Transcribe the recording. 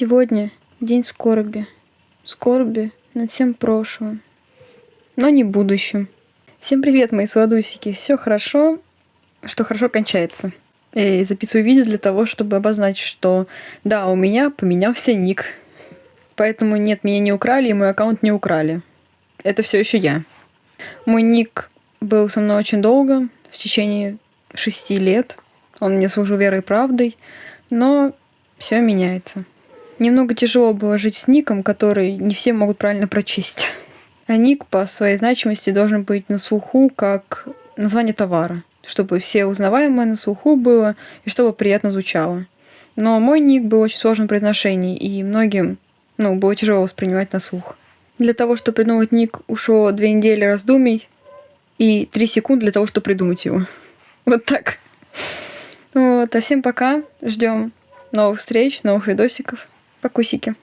Сегодня день скорби. Скорби над всем прошлым, но не будущим. Всем привет, мои сладусики. Все хорошо, что хорошо кончается. И записываю видео для того, чтобы обозначить, что да, у меня поменялся ник. Поэтому нет, меня не украли, и мой аккаунт не украли. Это все еще я. Мой ник был со мной очень долго, в течение 6 лет. Он мне служил верой и правдой, но все меняется. Немного тяжело было жить с ником, который не все могут правильно прочесть. А ник по своей значимости должен быть на слуху как название товара, чтобы все узнаваемое на слуху было и чтобы приятно звучало. Но мой ник был очень сложным в произношении, и многим было тяжело воспринимать на слух. Для того, чтобы придумать ник, ушло 2 недели раздумий и 3 секунды для того, чтобы придумать его. Вот так. Вот, а всем пока. Ждем новых встреч, новых видосиков. Покусики.